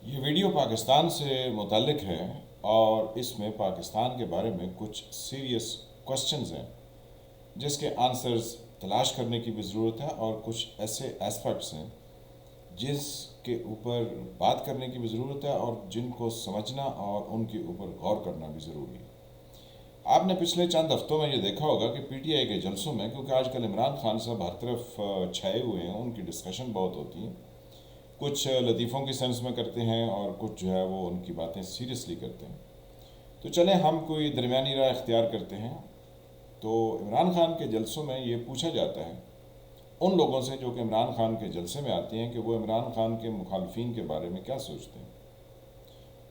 یہ ویڈیو پاکستان سے متعلق ہے اور اس میں پاکستان کے بارے میں کچھ سیریس کوشچنز ہیں جس کے آنسرز تلاش کرنے کی بھی ضرورت ہے، اور کچھ ایسے اسپیکٹس ہیں جس کے اوپر بات کرنے کی بھی ضرورت ہے اور جن کو سمجھنا اور ان کے اوپر غور کرنا بھی ضروری ہے۔ آپ نے پچھلے چند ہفتوں میں یہ دیکھا ہوگا کہ پی ٹی آئی کے جلسوں میں، کیونکہ آج کل عمران خان صاحب ہر طرف چھائے ہوئے ہیں، ان کی ڈسکشن بہت ہوتی ہیں، کچھ لطیفوں کی سینس میں کرتے ہیں اور کچھ جو ہے وہ ان کی باتیں سیریسلی کرتے ہیں۔ تو چلیں ہم کوئی درمیانی راہ اختیار کرتے ہیں۔ تو عمران خان کے جلسوں میں یہ پوچھا جاتا ہے ان لوگوں سے جو کہ عمران خان کے جلسے میں آتے ہیں کہ وہ عمران خان کے مخالفین کے بارے میں کیا سوچتے ہیں۔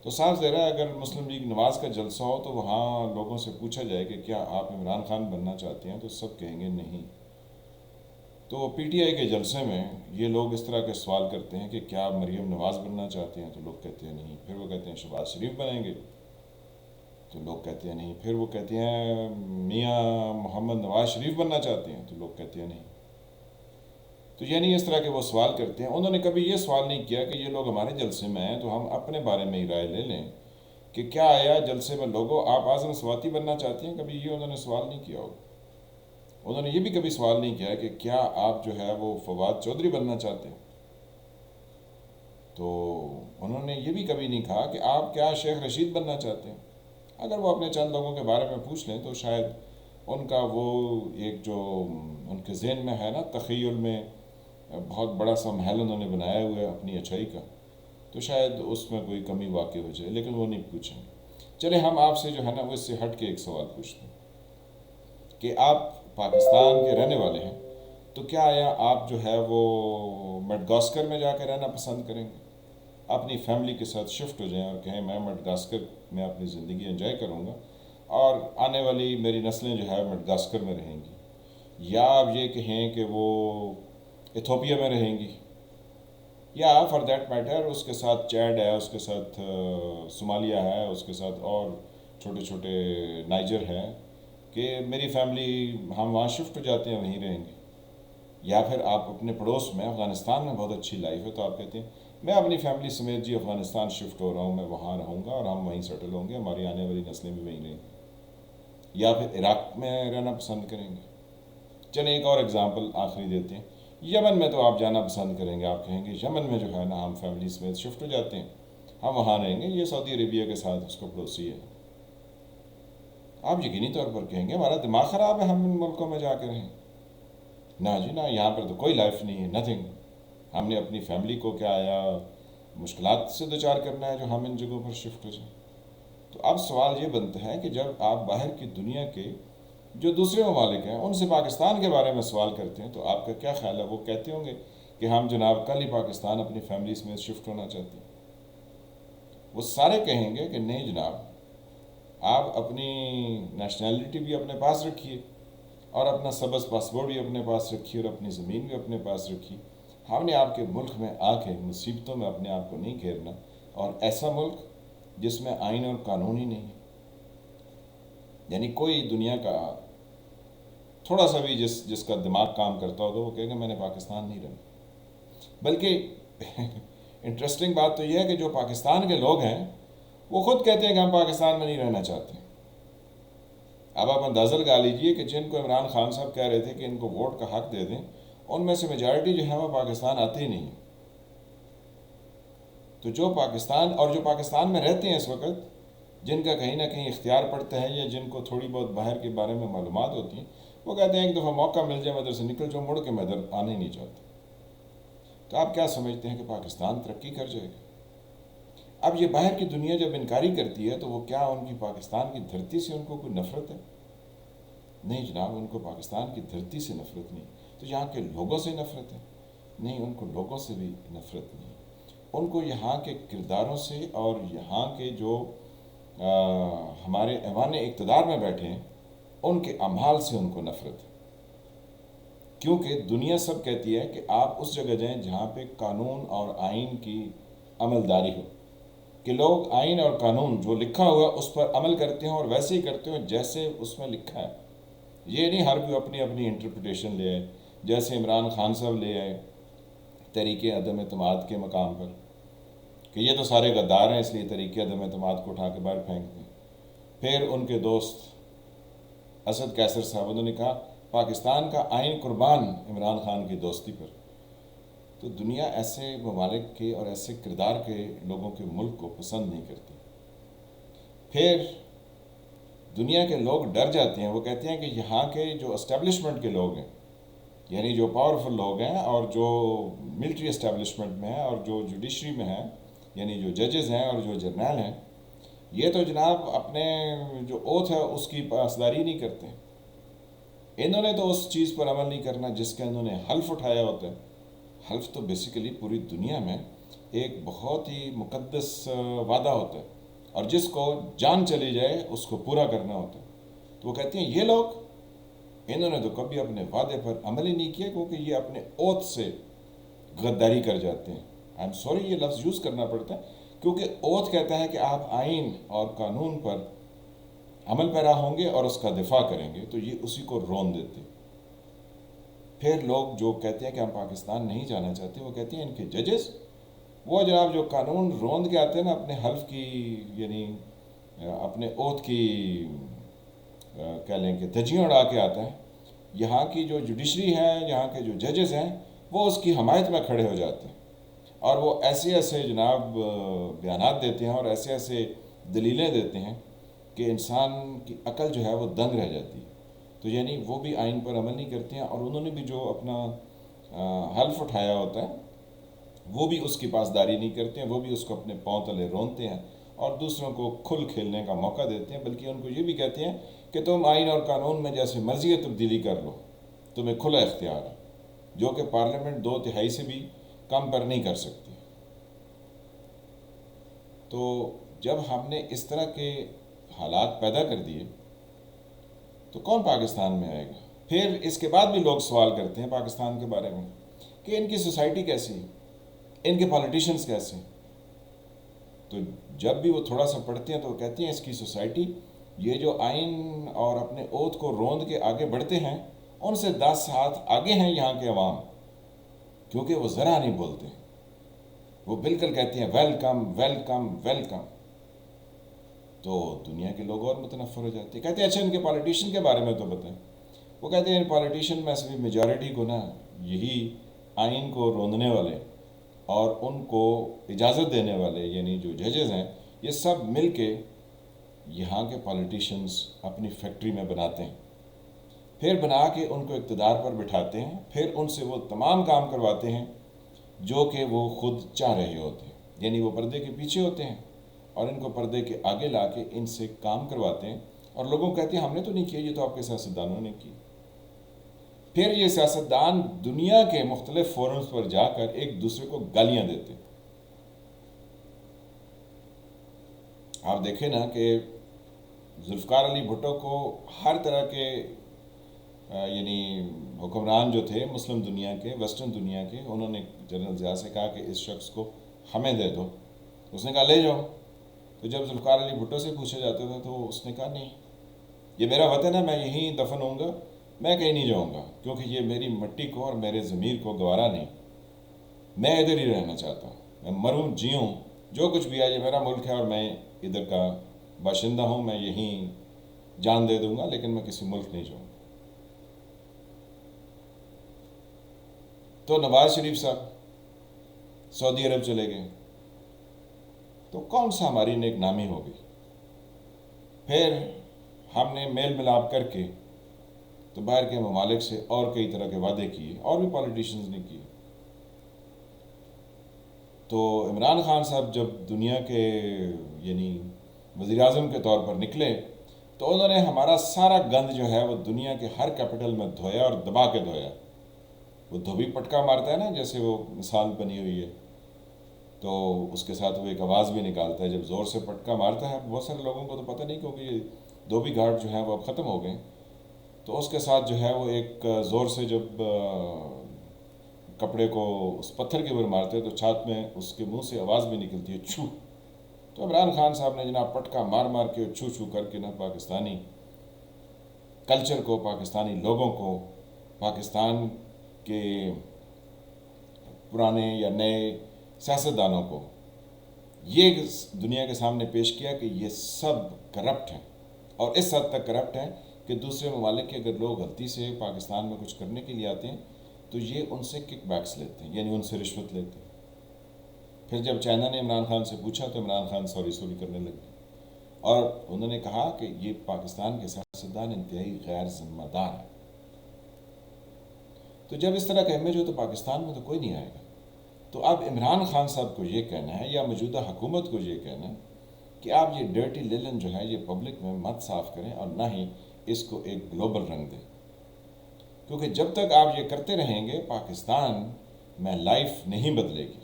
تو صاف ظاہر ہے اگر مسلم لیگ نواز کا جلسہ ہو تو وہاں لوگوں سے پوچھا جائے کہ کیا آپ عمران خان بننا چاہتے ہیں، تو سب کہیں گے نہیں۔ تو پی ٹی آئی کے جلسے میں یہ لوگ اس طرح کے سوال کرتے ہیں کہ کیا آپ مریم نواز بننا چاہتے ہیں، تو لوگ کہتے ہیں نہیں۔ پھر وہ کہتے ہیں شہباز شریف بنیں گے، تو لوگ کہتے ہیں نہیں۔ پھر وہ کہتے ہیں میاں محمد نواز شریف بننا چاہتے ہیں، تو لوگ کہتے ہیں نہیں۔ تو یعنی اس طرح کے وہ سوال کرتے ہیں۔ انہوں نے کبھی یہ سوال نہیں کیا کہ یہ لوگ ہمارے جلسے میں ہیں تو ہم اپنے بارے میں ہی رائے لے لیں کہ کیا آیا جلسے میں لوگوں آپ اعظم سواتی بننا چاہتے ہیں۔ کبھی یہ انہوں نے سوال نہیں کیا ہوگا۔ انہوں نے یہ بھی کبھی سوال نہیں کیا کہ کیا آپ جو ہے وہ فواد چودھری بننا چاہتے ہیں۔ تو انہوں نے یہ بھی کبھی نہیں کہا کہ آپ کیا شیخ رشید بننا چاہتے ہیں۔ اگر وہ اپنے چند لوگوں کے بارے میں پوچھ لیں تو شاید ان کا وہ ایک جو ان کے ذہن میں ہے نا، تخیل میں بہت بڑا سا محل انہوں نے بنایا ہوا ہے اپنی اچھائی کا، تو شاید اس میں کوئی کمی واقع ہو جائے، لیکن وہ نہیں پوچھیں گے۔ چلے ہم آپ سے جو ہے نا وہ اس سے ہٹ کے ایک سوال پوچھتے ہیں کہ آپ پاکستان کے رہنے والے ہیں، تو کیا آیا آپ جو ہے وہ مڈغاسکر میں جا کے رہنا پسند کریں گے؟ اپنی فیملی کے ساتھ شفٹ ہو جائیں اور کہیں میں مڈغاسکر میں اپنی زندگی انجوائے کروں گا اور آنے والی میری نسلیں جو ہے مڈغاسکر میں رہیں گی، یا آپ یہ کہیں کہ وہ ایتھوپیا میں رہیں گی، یا فار دیٹ میٹر اس کے ساتھ چیڈ ہے، اس کے ساتھ صومالیہ ہے، اس کے ساتھ اور چھوٹے چھوٹے نائجر ہے، کہ میری فیملی ہم وہاں شفٹ ہو جاتے ہیں وہیں رہیں گے۔ یا پھر آپ اپنے پڑوس میں افغانستان میں بہت اچھی لائف ہے تو آپ کہتے ہیں میں اپنی فیملی سمیت جی افغانستان شفٹ ہو رہا ہوں، میں وہاں رہوں گا اور ہم وہیں سیٹل ہوں گے، ہماری آنے والی نسلیں بھی وہیں رہیں گی۔ یا پھر عراق میں رہنا پسند کریں گے۔ چلیں ایک اور اگزامپل آخری دیتے ہیں، یمن میں تو آپ جانا پسند کریں گے، آپ کہیں گے یمن میں جو ہے نا ہم فیملی سمیت شفٹ ہو جاتے ہیں، ہم وہاں رہیں گے، یہ سعودی عربیہ کے ساتھ اس کو پڑوسی ہے۔ آپ یقینی طور پر کہیں گے ہمارا دماغ خراب ہے، ہم ان ملکوں میں جا کے رہیں۔ نہ جی نہ، یہاں پر تو کوئی لائف نہیں ہے، نتھنگ۔ ہم نے اپنی فیملی کو کیا آیا مشکلات سے دوچار کرنا ہے جو ہم ان جگہوں پر شفٹ ہو جائیں۔ تو اب سوال یہ بنتا ہے کہ جب آپ باہر کی دنیا کے جو دوسرے ممالک ہیں ان سے پاکستان کے بارے میں سوال کرتے ہیں تو آپ کا کیا خیال ہے؟ وہ کہتے ہوں گے کہ ہم جناب کل ہی پاکستان اپنی فیملیز میں شفٹ ہونا چاہتے ہیں؟ وہ سارے کہیں گے کہ نہیں جناب، آپ اپنی نیشنلٹی بھی اپنے پاس رکھیے اور اپنا سبز پاسپورٹ بھی اپنے پاس رکھیے اور اپنی زمین بھی اپنے پاس رکھیے۔ ہم نے آپ کے ملک میں آ کے مصیبتوں میں اپنے آپ کو نہیں گھیرنا، اور ایسا ملک جس میں آئین اور قانون ہی نہیں ہے، یعنی کوئی دنیا کا تھوڑا سا بھی جس کا دماغ کام کرتا ہو تو وہ کہے گا میں نے پاکستان نہیں رہنا۔ بلکہ انٹرسٹنگ بات تو یہ ہے کہ جو پاکستان کے لوگ ہیں وہ خود کہتے ہیں کہ ہم پاکستان میں نہیں رہنا چاہتے۔ اب آپ اندازہ لگا لیجئے کہ جن کو عمران خان صاحب کہہ رہے تھے کہ ان کو ووٹ کا حق دے دیں، ان میں سے میجارٹی جو ہے وہ پاکستان آتے ہی نہیں ہیں۔ تو جو پاکستان اور جو پاکستان میں رہتے ہیں اس وقت، جن کا کہیں نہ کہیں اختیار پڑتا ہے یا جن کو تھوڑی بہت باہر کے بارے میں معلومات ہوتی ہیں، وہ کہتے ہیں ایک دفعہ موقع مل جائے میں ادھر سے نکل جاؤں، مڑ کے میں ادھر آنا ہی نہیں چاہتا۔ تو آپ کیا سمجھتے ہیں کہ پاکستان ترقی کر جائے گا؟ اب یہ باہر کی دنیا جب انکاری کرتی ہے تو وہ کیا ان کی پاکستان کی دھرتی سے ان کو کوئی نفرت ہے؟ نہیں جناب، ان کو پاکستان کی دھرتی سے نفرت نہیں۔ تو یہاں کے لوگوں سے نفرت ہے؟ نہیں، ان کو لوگوں سے بھی نفرت نہیں۔ ان کو یہاں کے کرداروں سے اور یہاں کے جو ہمارے ایوان اقتدار میں بیٹھے ہیں ان کے اعمال سے ان کو نفرت ہے۔ کیونکہ دنیا سب کہتی ہے کہ آپ اس جگہ جائیں جہاں پہ قانون اور آئین کی عملداری ہو، کہ لوگ آئین اور قانون جو لکھا ہوا اس پر عمل کرتے ہیں اور ویسے ہی کرتے ہیں جیسے اس میں لکھا ہے۔ یہ نہیں ہر کوئی اپنی اپنی انٹرپریٹیشن لے آئے، جیسے عمران خان صاحب لے آئے تحریک عدم اعتماد کے مقام پر، کہ یہ تو سارے غدار ہیں اس لیے تحریک عدم اعتماد کو اٹھا کے باہر پھینک دیں۔ پھر ان کے دوست اسد کیسر صاحب، انہوں نے کہا پاکستان کا آئین قربان عمران خان کی دوستی پر۔ تو دنیا ایسے ممالک کے اور ایسے کردار کے لوگوں کے ملک کو پسند نہیں کرتی۔ پھر دنیا کے لوگ ڈر جاتے ہیں، وہ کہتے ہیں کہ یہاں کے جو اسٹیبلشمنٹ کے لوگ ہیں، یعنی جو پاورفل لوگ ہیں اور جو ملٹری اسٹیبلشمنٹ میں ہیں اور جو جوڈیشری میں ہیں، یعنی جو ججز ہیں اور جو جرنیل ہیں، یہ تو جناب اپنے جو اوتھ ہے اس کی پاسداری نہیں کرتے۔ انہوں نے تو اس چیز پر عمل نہیں کرنا جس کا انہوں نے حلف اٹھایا ہوتا ہے۔ حلف تو بیسیکلی پوری دنیا میں ایک بہت ہی مقدس وعدہ ہوتا ہے، اور جس کو جان چلی جائے اس کو پورا کرنا ہوتا ہے۔ تو وہ کہتے ہیں یہ لوگ، انہوں نے تو کبھی اپنے وعدے پر عمل ہی نہیں کیا، کیونکہ یہ اپنے اوتھ سے غداری کر جاتے ہیں۔ آئی ایم سوری یہ لفظ یوز کرنا پڑتا ہے، کیونکہ اوتھ کہتا ہے کہ آپ آئین اور قانون پر عمل پیرا ہوں گے اور اس کا دفاع کریں گے، تو یہ اسی کو رون دیتے۔ پھر لوگ جو کہتے ہیں کہ ہم پاکستان نہیں جانا چاہتے، وہ کہتے ہیں ان کے ججز، وہ جناب جو قانون روند کے آتے ہیں نا اپنے حلف کی، یعنی اپنے اوتھ کی کہہ لیں کہ دھجیاں اڑا کے آتا ہے، یہاں کی جو جوڈیشری ہے، یہاں کے جو ججز ہیں، وہ اس کی حمایت میں کھڑے ہو جاتے ہیں، اور وہ ایسے ایسے جناب بیانات دیتے ہیں اور ایسے ایسے دلیلیں دیتے ہیں کہ انسان کی عقل جو ہے وہ دنگ رہ جاتی ہے۔ تو یعنی وہ بھی آئین پر عمل نہیں کرتے ہیں، اور انہوں نے بھی جو اپنا حلف اٹھایا ہوتا ہے وہ بھی اس کی پاسداری نہیں کرتے ہیں، وہ بھی اس کو اپنے پاؤں تلے رونتے ہیں اور دوسروں کو کھل کھیلنے کا موقع دیتے ہیں، بلکہ ان کو یہ بھی کہتے ہیں کہ تم آئین اور قانون میں جیسے مرضی تبدیلی کر لو، تمہیں کھلا اختیار ہے، جو کہ پارلیمنٹ 2/3 سے بھی کم پر نہیں کر سکتی۔ تو جب ہم نے اس طرح کے حالات پیدا کر دیے تو کون پاکستان میں آئے گا؟ پھر اس کے بعد بھی لوگ سوال کرتے ہیں پاکستان کے بارے میں کہ ان کی سوسائٹی کیسی ہے، ان کے پالیٹیشنز کیسے ہیں۔ تو جب بھی وہ تھوڑا سا پڑھتے ہیں تو وہ کہتے ہیں اس کی سوسائٹی، یہ جو آئین اور اپنے اوتھ کو روند کے آگے بڑھتے ہیں، ان سے 10 ہاتھ آگے ہیں یہاں کے عوام، کیونکہ وہ ذرا نہیں بولتے، وہ بالکل کہتے ہیں ویلکم ویلکم ویلکم۔ تو دنیا کے لوگ اور متنفر ہو جاتے ہیں، کہتے ہیں اچھا ان کے پالیٹیشین کے بارے میں تو بتائیں۔ وہ کہتے ہیں ان پالیٹیشین میں سے میجارٹی کو نا یہی آئین کو روندنے والے اور ان کو اجازت دینے والے، یعنی جو ججز ہیں، یہ سب مل کے یہاں کے پالیٹیشنز اپنی فیکٹری میں بناتے ہیں، پھر بنا کے ان کو اقتدار پر بٹھاتے ہیں، پھر ان سے وہ تمام کام کرواتے ہیں جو کہ وہ خود چاہ رہے ہوتے ہیں، یعنی وہ پردے کے پیچھے ہوتے ہیں اور ان کو پردے کے آگے لا کے ان سے کام کرواتے ہیں، اور لوگوں کو کہتے ہیں ہم نے تو نہیں کیا، یہ تو آپ کے سیاستدانوں نے کی۔ پھر یہ سیاستدان دنیا کے مختلف فورمز پر جا کر ایک دوسرے کو گالیاں دیتے۔ آپ دیکھیں نا کہ ذوالفقار علی بھٹو کو ہر طرح کے یعنی حکمران جو تھے مسلم دنیا کے، ویسٹرن دنیا کے، انہوں نے جنرل ضیاء سے کہا کہ اس شخص کو ہمیں دے دو، اس نے کہا لے جاؤ۔ تو جب ذوالفقار علی بھٹو سے پوچھا جاتا تھا تو اس نے کہا نہیں، یہ میرا وطن ہے، میں یہیں دفن ہوں گا، میں کہیں نہیں جاؤں گا، کیونکہ یہ میری مٹی کو اور میرے ضمیر کو گوارا نہیں، میں ادھر ہی رہنا چاہتا ہوں، میں مروں جیوں جو کچھ بھی ہے یہ میرا ملک ہے اور میں ادھر کا باشندہ ہوں، میں یہیں جان دے دوں گا، لیکن میں کسی ملک نہیں جاؤں گا۔ تو نواز شریف صاحب سعودی عرب چلے گئے، تو کون سا ہماری نیک نامی ہو گئی۔ پھر ہم نے میل ملاپ کر کے تو باہر کے ممالک سے اور کئی طرح کے وعدے کیے، اور بھی پالیٹیشنز نے کیے۔ تو عمران خان صاحب جب دنیا کے یعنی وزیر اعظم کے طور پر نکلے تو انہوں نے ہمارا سارا گند جو ہے وہ دنیا کے ہر کیپٹل میں دھویا اور دبا کے دھویا۔ وہ دھوبی پٹکا مارتا ہے نا، جیسے وہ مثال بنی ہوئی ہے، تو اس کے ساتھ وہ ایک آواز بھی نکالتا ہے، جب زور سے پٹکا مارتا ہے، بہت سارے لوگوں کو تو پتہ نہیں، کیونکہ یہ دھوبی گھاٹ جو ہیں وہ اب ختم ہو گئے، تو اس کے ساتھ جو ہے وہ ایک زور سے جب کپڑے کو اس پتھر کے اوپر مارتے ہیں تو چھات میں اس کے منہ سے آواز بھی نکلتی ہے چھو۔ تو عمران خان صاحب نے جناب پٹکا مار مار کے چھو چھو کر کے نا پاکستانی کلچر کو، پاکستانی لوگوں کو، پاکستان کے پرانے یا نئے سیاستدانوں کو یہ دنیا کے سامنے پیش کیا کہ یہ سب کرپٹ ہیں، اور اس حد تک کرپٹ ہیں کہ دوسرے ممالک کے اگر لوگ غلطی سے پاکستان میں کچھ کرنے کے لیے آتے ہیں تو یہ ان سے کک بیکس لیتے ہیں، یعنی ان سے رشوت لیتے ہیں۔ پھر جب چائنا نے عمران خان سے پوچھا تو عمران خان سوری کرنے لگے، اور انہوں نے کہا کہ یہ پاکستان کے سیاستدان انتہائی غیر ذمہ دار ہیں۔ تو جب اس طرح کا امیج ہو تو پاکستان میں تو کوئی نہیں آئے گا۔ تو اب عمران خان صاحب کو یہ کہنا ہے یا موجودہ حکومت کو یہ کہنا ہے کہ آپ یہ ڈرٹی للن جو ہے یہ پبلک میں مت صاف کریں، اور نہ ہی اس کو ایک گلوبل رنگ دیں، کیونکہ جب تک آپ یہ کرتے رہیں گے پاکستان میں لائف نہیں بدلے گی۔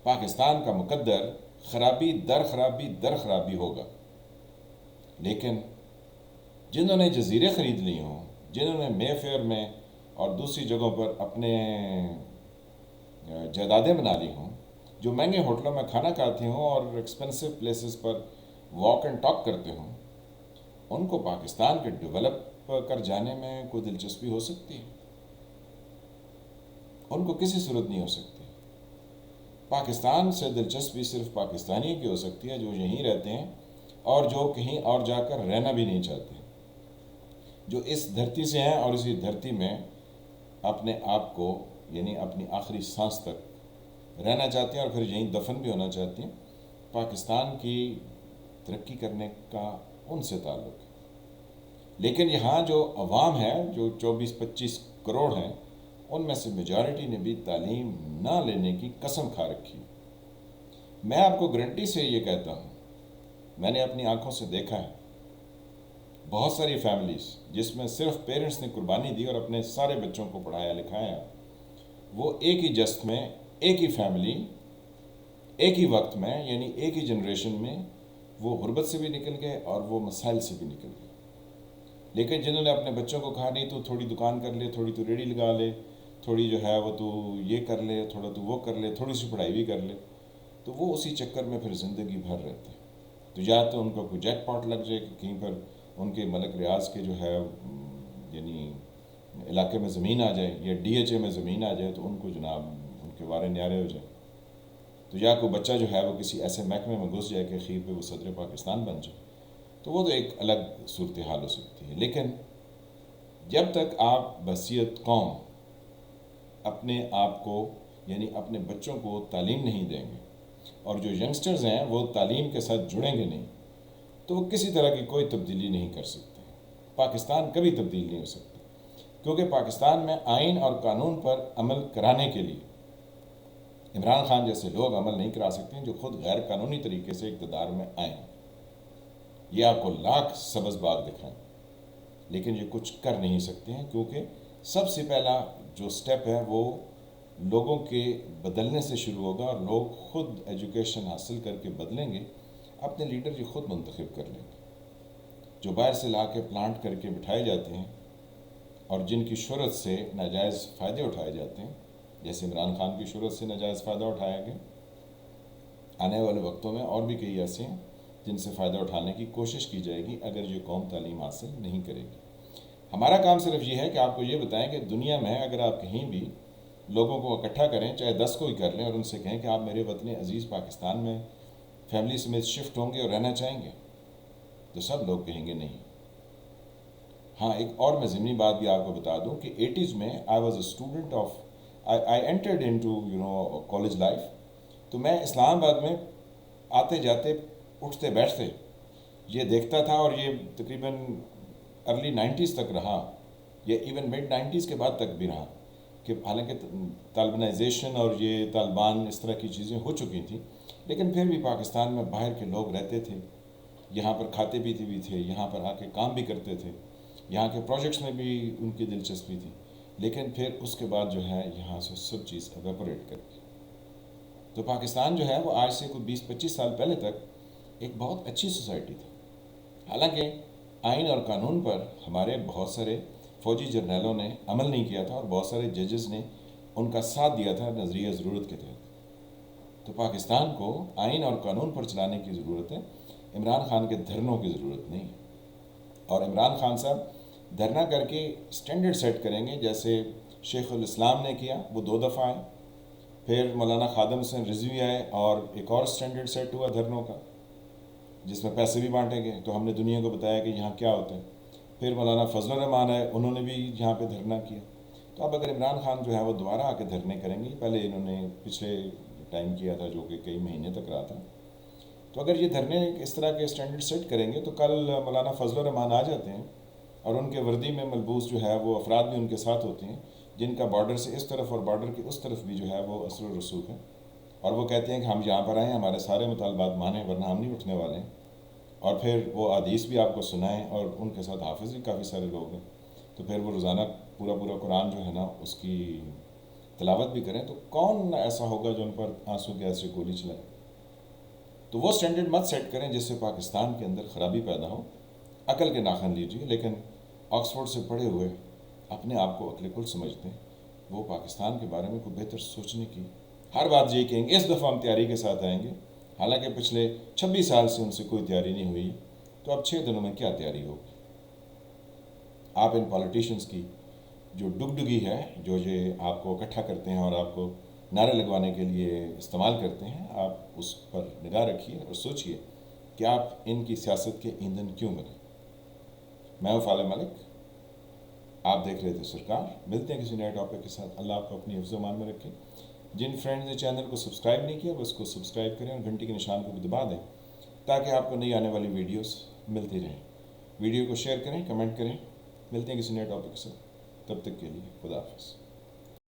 پاکستان کا مقدر خرابی در خرابی در خرابی ہوگا۔ لیکن جنہوں نے جزیرے خرید لی ہوں، جنہوں نے مے فیئر میں اور دوسری جگہوں پر اپنے جائیدادیں بنا لی ہوں، جو مہنگے ہوٹلوں میں کھانا کھاتے ہوں اور expensive places per walk and talk کرتے ہوں، ان کو پاکستان کے ڈیولپ کر جانے میں کوئی دلچسپی ہو سکتی ہے؟ ان کو کسی صورت نہیں ہو سکتی۔ پاکستان سے دلچسپی صرف پاکستانی کی ہو سکتی ہے جو یہیں رہتے ہیں اور جو کہیں اور جا کر رہنا بھی نہیں چاہتے، جو اس دھرتی سے ہیں اور اسی دھرتی میں اپنے آپ کو یعنی اپنی آخری سانس تک رہنا چاہتے ہیں اور پھر یہیں دفن بھی ہونا چاہتے ہیں۔ پاکستان کی ترقی کرنے کا ان سے تعلق ہے۔ لیکن یہاں جو عوام ہے، جو 24-25 کروڑ ہیں، ان میں سے میجارٹی نے بھی تعلیم نہ لینے کی قسم کھا رکھی۔ میں آپ کو گارنٹی سے یہ کہتا ہوں، میں نے اپنی آنکھوں سے دیکھا ہے بہت ساری فیملیز جس میں صرف پیرنٹس نے قربانی دی اور اپنے سارے بچوں کو پڑھایا لکھایا، وہ ایک ہی جست میں، ایک ہی فیملی، ایک ہی وقت میں، یعنی ایک ہی جنریشن میں وہ غربت سے بھی نکل گئے اور وہ مسائل سے بھی نکل گئے۔ لیکن جنہوں نے اپنے بچوں کو کہا نہیں تو تھوڑی دکان کر لے، تھوڑی تو ریڑھی لگا لے، تھوڑی جو ہے وہ تو یہ کر لے، تھوڑا تو وہ کر لے، تھوڑی سی پڑھائی بھی کر لے، تو وہ اسی چکر میں پھر زندگی بھر رہتے ہیں۔ تو یا تو ان کو کوئی جیک پاٹ لگ جائے کہ کہیں پر ان کے ملک ریاض کے جو ہے یعنی علاقے میں زمین آ جائے، یا ڈی ایچ اے میں زمین آ جائے تو ان کو جناب ان کے وارے نیارے ہو جائیں، تو یا کوئی بچہ جو ہے وہ کسی ایسے محکمے میں گھس جائے کہ خیر پہ وہ صدر پاکستان بن جائے، تو وہ تو ایک الگ صورتحال ہو سکتی ہے۔ لیکن جب تک آپ بحیثیت قوم اپنے آپ کو یعنی اپنے بچوں کو تعلیم نہیں دیں گے اور جو ینگسٹرز ہیں وہ تعلیم کے ساتھ جڑیں گے نہیں، تو وہ کسی طرح کی کوئی تبدیلی نہیں کر سکتے۔ پاکستان کبھی تبدیل نہیں ہو سکتا، کیونکہ پاکستان میں آئین اور قانون پر عمل کرانے کے لیے عمران خان جیسے لوگ عمل نہیں کرا سکتے ہیں جو خود غیر قانونی طریقے سے اقتدار میں آئیں۔ یہ آپ کو لاکھ سبز باغ دکھائیں، لیکن یہ کچھ کر نہیں سکتے ہیں، کیونکہ سب سے پہلا جو سٹیپ ہے وہ لوگوں کے بدلنے سے شروع ہوگا، اور لوگ خود ایجوکیشن حاصل کر کے بدلیں گے، اپنے لیڈر یہ خود منتخب کر لیں گے۔ جو باہر سے لا کے پلانٹ کر کے بٹھائے جاتے ہیں اور جن کی شہرت سے ناجائز فائدے اٹھائے جاتے ہیں، جیسے عمران خان کی شہرت سے ناجائز فائدہ اٹھایا گیا، آنے والے وقتوں میں اور بھی کئی ایسے ہیں جن سے فائدہ اٹھانے کی کوشش کی جائے گی اگر یہ قوم تعلیم حاصل نہیں کرے گی۔ ہمارا کام صرف یہ ہے کہ آپ کو یہ بتائیں کہ دنیا میں اگر آپ کہیں بھی لوگوں کو اکٹھا کریں، چاہے 10 کو ہی کر لیں، اور ان سے کہیں کہ آپ میرے وطن عزیز پاکستان میں فیملی سمیت شفٹ ہوں گے اور رہنا چاہیں گے، تو سب لوگ کہیں گے نہیں۔ ہاں، ایک اور میں ضمنی بات بھی آپ کو بتا دوں کہ 80s میں I was a student of I entered in to college life, تو میں اسلام آباد میں آتے جاتے اٹھتے بیٹھتے یہ دیکھتا تھا، اور یہ تقریباً ارلی 90s تک رہا، یا ایون مڈ 90s کے بعد تک بھی رہا، کہ حالانکہ طالبانائزیشن اور یہ طالبان اس طرح کی چیزیں ہو چکی تھیں، لیکن پھر بھی پاکستان میں باہر کے لوگ رہتے تھے، یہاں پر کھاتے پیتے بھی تھے، یہاں پر آ کے کام بھی کرتے تھے، یہاں کے پروجیکٹس میں بھی ان کی دلچسپی تھی، لیکن پھر اس کے بعد جو ہے یہاں سے سب چیز ایویپوریٹ کر گئی۔ تو پاکستان جو ہے وہ آج سے کوئی 20-25 سال پہلے تک ایک بہت اچھی سوسائٹی تھی، حالانکہ آئین اور قانون پر ہمارے بہت سارے فوجی جرنیلوں نے عمل نہیں کیا تھا اور بہت سارے ججز نے ان کا ساتھ دیا تھا نظریہ ضرورت کے تحت۔ تو پاکستان کو آئین اور قانون پر چلانے کی ضرورت ہے، عمران خان کے دھرنوں کی ضرورت نہیں ہے۔ اور عمران خان صاحب دھرنا کر کے اسٹینڈرڈ سیٹ کریں گے، جیسے شیخ الاسلام نے کیا، وہ 2 دفعہ آئے، پھر مولانا خادم حسین رضوی آئے اور ایک اور اسٹینڈرڈ سیٹ ہوا دھرنوں کا، جس میں پیسے بھی بانٹے گئے، تو ہم نے دنیا کو بتایا کہ یہاں کیا ہوتا ہے۔ پھر مولانا فضل الرحمان آئے، انہوں نے بھی یہاں پہ دھرنا کیا۔ تو اب اگر عمران خان جو ہے وہ دوبارہ آ کے دھرنے کریں گے، پہلے انہوں نے پچھلے ٹائم کیا تھا جو کہ کئی مہینے تک رہا تھا، تو اگر یہ دھرنے اس طرح کے اسٹینڈرڈ سیٹ کریں گے تو کل مولانا فضل الرحمان آ جاتے ہیں اور ان کے وردی میں ملبوس جو ہے وہ افراد بھی ان کے ساتھ ہوتے ہیں، جن کا بارڈر سے اس طرف اور بارڈر کے اس طرف بھی جو ہے وہ اثر و رسوخ ہے، اور وہ کہتے ہیں کہ ہم یہاں پر آئیں، ہمارے سارے مطالبات مانیں ورنہ ہم نہیں اٹھنے والے ہیں، اور پھر وہ حدیث بھی آپ کو سنائیں، اور ان کے ساتھ حافظ بھی کافی سارے لوگ ہیں، تو پھر وہ روزانہ پورا قرآن جو ہے نا اس کی تلاوت بھی کریں، تو کون ایسا ہوگا جو ان پر آنسو گیس سے گولی چلائے؟ تو وہ سٹینڈرڈ مت سیٹ کریں جس سے پاکستان کے اندر خرابی پیدا ہو۔ عقل کے ناخن لیجیے، لیکن آکسفورڈ سے پڑھے ہوئے اپنے آپ کو عقل کل سمجھتے ہیں، وہ پاکستان کے بارے میں کوئی بہتر سوچنے کی ہر بات یہی کہیں گے اس دفعہ ہم تیاری کے ساتھ آئیں گے، حالانکہ پچھلے 26 سال سے ان سے کوئی تیاری نہیں ہوئی، تو اب 6 دنوں میں کیا تیاری ہوگی؟ آپ ان پالیٹیشنز کی جو ڈگڈگی ہے، جو یہ آپ کو اکٹھا کرتے ہیں اور آپ کو نعرے لگوانے کے لیے استعمال کرتے ہیں، آپ اس پر نگاہ رکھیے اور سوچئے کہ آپ ان کی سیاست کے ایندھن کیوں بنے۔ میں ہوں فالح ملک، آپ دیکھ رہے تھے سرکار۔ ملتے ہیں کسی نئے ٹاپک کے ساتھ۔ اللہ آپ کو اپنی حفظ و امان میں رکھے۔ جن فرینڈز نے چینل کو سبسکرائب نہیں کیا وہ اس کو سبسکرائب کریں اور گھنٹی کے نشان کو بھی دبا دیں تاکہ آپ کو نئی آنے والی ویڈیوز ملتی رہیں۔ ویڈیو کو شیئر کریں، کمنٹ کریں۔ ملتے ہیں کسی نئے ٹاپک کے ساتھ، تب تک کے لیے خدا حافظ۔